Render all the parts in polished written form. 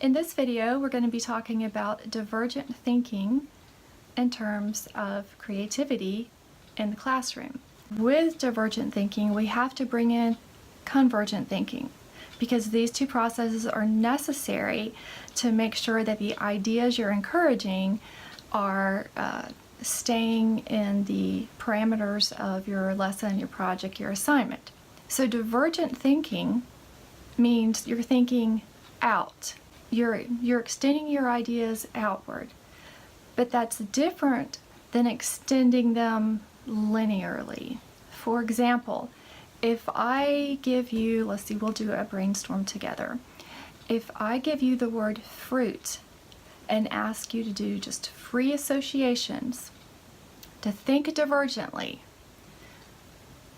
In this video, we're going to be talking about divergent thinking in terms of creativity in the classroom. With divergent thinking, we have to bring in convergent thinking because these two processes are necessary to make sure that the ideas you're encouraging are staying in the parameters of your lesson, your project, your assignment. So divergent thinking means you're thinking out. You're extending your ideas outward. But that's different than extending them linearly. For example, if I give you, let's see, we'll do a brainstorm together. If I give you the word fruit and ask you to do just free associations, to think divergently,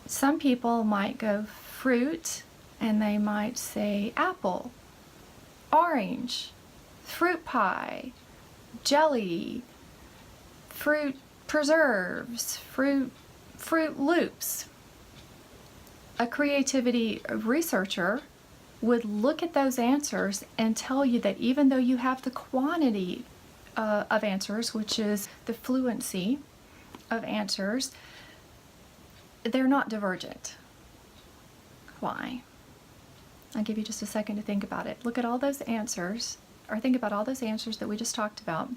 some people might go fruit and they might say apple, orange, fruit pie, jelly, fruit preserves, fruit loops. A creativity researcher would look at those answers and tell you that even though you have the quantity of answers, which is the fluency of answers, they're not divergent. Why? I'll give you just a second to think about it. Look at all those answers, or think about all those answers that we just talked about.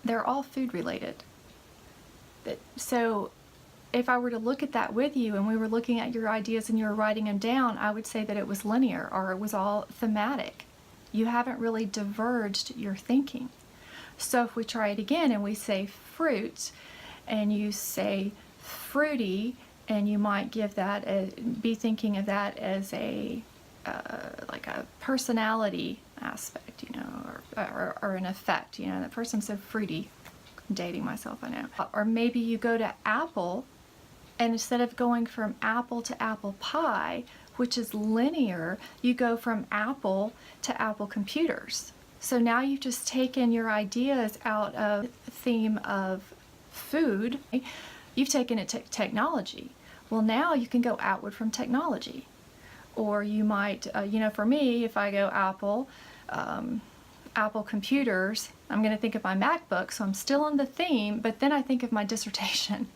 They're all food related. So if I were to look at that with you and we were looking at your ideas and you were writing them down, I would say that it was linear or it was all thematic. You haven't really diverged your thinking. So if we try it again and we say fruit and you say fruity, and you might give that, be thinking of that as a like a personality aspect, you know, or an effect, you know, that person's so fruity. I'm dating myself, I know. Or maybe you go to apple, and instead of going from apple to apple pie, which is linear, you go from apple to Apple computers. So now you've just taken your ideas out of the theme of food. You've taken it to technology. Well, now you can go outward from technology. Or you might, you know, for me, if I go Apple, Apple computers, I'm going to think of my MacBook, so I'm still on the theme, but then I think of my dissertation,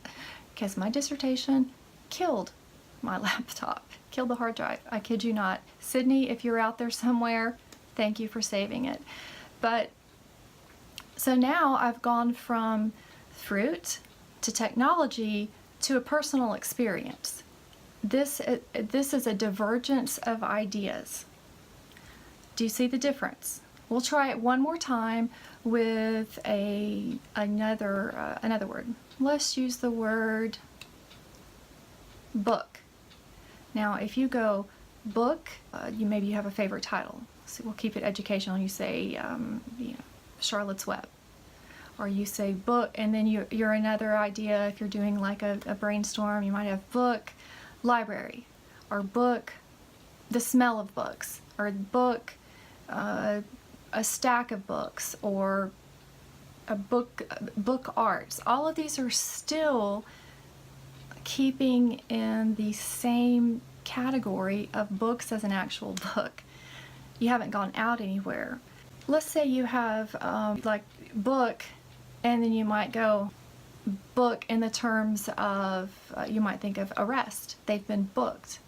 because my dissertation killed my laptop, killed the hard drive. I kid you not. Sydney, if you're out there somewhere, thank you for saving it. But, so now I've gone from fruit to technology to a personal experience. This is a divergence of ideas. Do you see the difference? We'll try it one more time with another word. Let's use the word book. Now, if you go book, maybe you have a favorite title. So we'll keep it educational. You say, you know, Charlotte's Web. Or you say book, and then you're another idea. If you're doing like a brainstorm, you might have book, library, or book, the smell of books, or book, a stack of books, or a book arts. All of these are still keeping in the same category of books as an actual book. You haven't gone out anywhere. Let's say you have like book, and then you might go book in the terms of, you might think of arrest. They've been booked.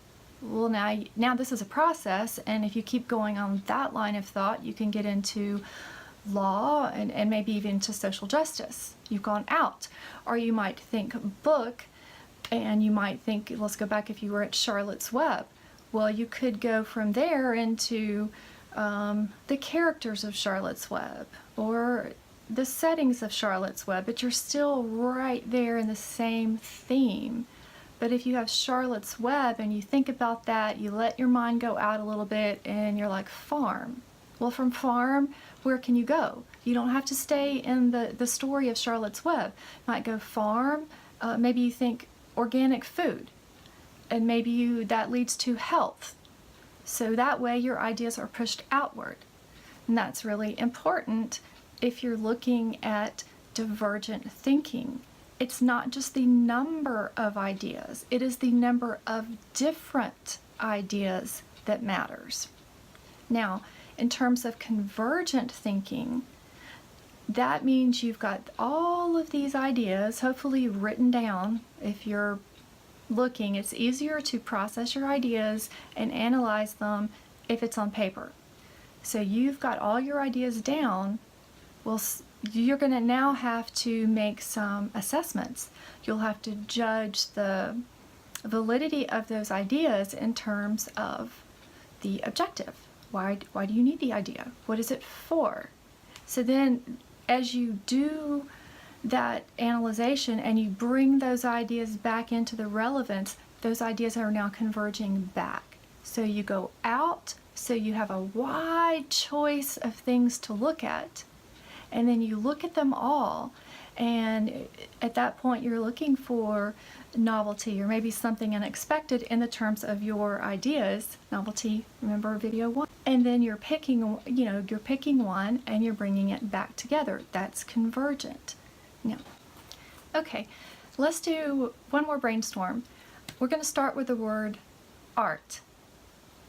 Well, now this is a process, and if you keep going on that line of thought, you can get into law and maybe even to social justice. You've gone out. Or you might think book, and you might think, let's go back if you were at Charlotte's Web. Well, you could go from there into the characters of Charlotte's Web, or the settings of Charlotte's Web, but you're still right there in the same theme. But if you have Charlotte's Web and you think about that, you let your mind go out a little bit and you're like farm. Well, from farm, where can you go? You don't have to stay in the story of Charlotte's Web. You might go farm, maybe you think organic food, and maybe that leads to health. So that way your ideas are pushed outward. And that's really important if you're looking at divergent thinking. It's not just the number of ideas, it is the number of different ideas that matters. Now, in terms of convergent thinking, that means you've got all of these ideas, hopefully written down. If you're looking, it's easier to process your ideas and analyze them if it's on paper. So you've got all your ideas down. Well, you're going to now have to make some assessments. You'll have to judge the validity of those ideas in terms of the objective. Why do you need the idea? What is it for? So then, as you do that analyzation and you bring those ideas back into the relevance, those ideas are now converging back. So you go out, so you have a wide choice of things to look at, and then you look at them all, and at that point you're looking for novelty or maybe something unexpected in the terms of your ideas. Novelty, remember video 1. And then you're picking one and you're bringing it back together. That's convergent. Now, okay, let's do one more brainstorm. We're going to start with the word art.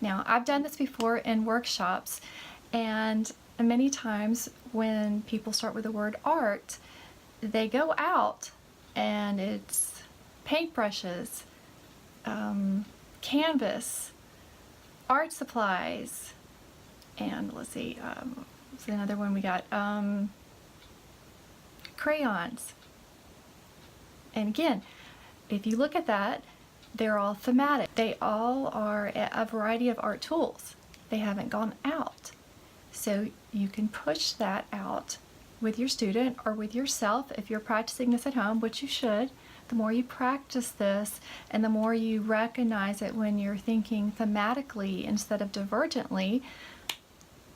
Now, I've done this before in workshops, and many times when people start with the word art, they go out and it's paintbrushes, canvas, art supplies, and let's see, what's another one we got? Crayons. And again, if you look at that, they're all thematic. They all are a variety of art tools. They haven't gone out. So you can push that out with your student or with yourself if you're practicing this at home, which you should. The more you practice this and the more you recognize it when you're thinking thematically instead of divergently,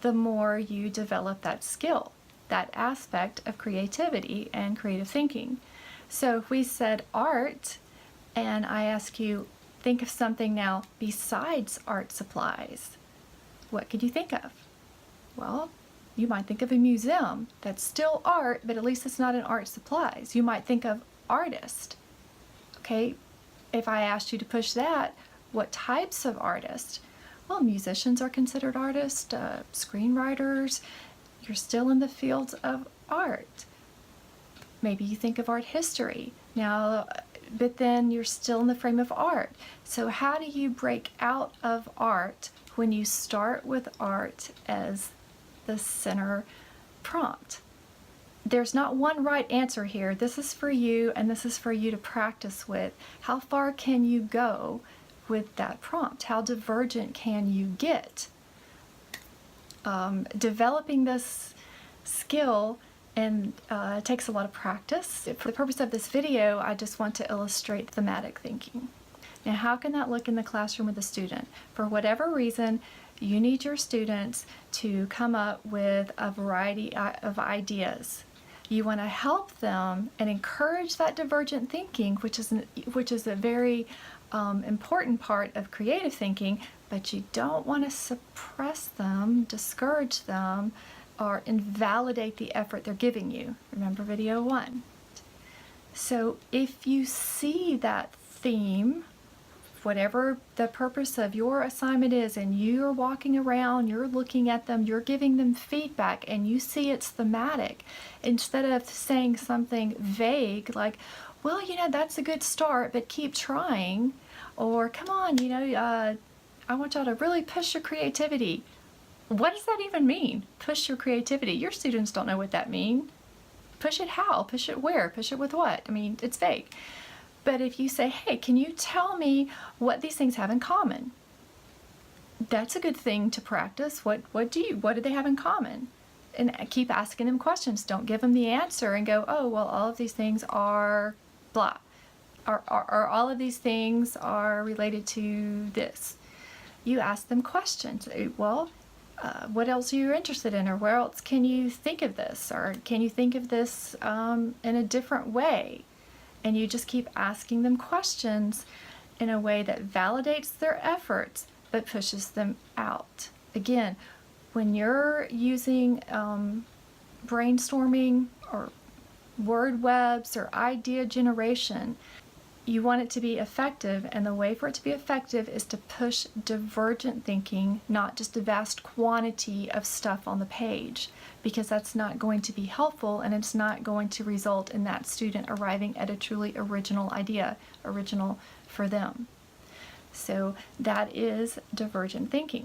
the more you develop that skill, that aspect of creativity and creative thinking. So if we said art, and I ask you, think of something now besides art supplies, what could you think of? Well, you might think of a museum. That's still art, but at least it's not an art supplies. You might think of artist. Okay, if I asked you to push that, what types of artists? Well, musicians are considered artists, screenwriters. You're still in the fields of art. Maybe you think of art history. Now, but then you're still in the frame of art. So how do you break out of art when you start with art as the center prompt? There's not one right answer here. This is for you, and this is for you to practice with. How far can you go with that prompt? How divergent can you get? Developing this skill and it takes a lot of practice. For the purpose of this video, I just want to illustrate thematic thinking. Now, how can that look in the classroom with a student? For whatever reason, you need your students to come up with a variety of ideas. You want to help them and encourage that divergent thinking, which is a very important part of creative thinking, but you don't want to suppress them, discourage them, or invalidate the effort they're giving you. Remember video 1. So if you see that theme, whatever the purpose of your assignment is, and you're walking around, you're looking at them, you're giving them feedback, and you see it's thematic, instead of saying something vague like, well, that's a good start, but keep trying, or come on, I want y'all to really push your creativity. What does that even mean? Push your creativity. Your students don't know what that means. Push it how? Push it where? Push it with what? I mean, it's vague. But if you say, hey, can you tell me what these things have in common? That's a good thing to practice. What do they have in common? And keep asking them questions. Don't give them the answer and go, oh, well, all of these things are blah. Or all of these things are related to this. You ask them questions. Well, what else are you interested in, or where else can you think of this, or can you think of this in a different way? And you just keep asking them questions in a way that validates their efforts but pushes them out. Again, when you're using brainstorming or word webs or idea generation, you want it to be effective, and the way for it to be effective is to push divergent thinking, not just a vast quantity of stuff on the page, because that's not going to be helpful, and it's not going to result in that student arriving at a truly original idea, original for them. So that is divergent thinking.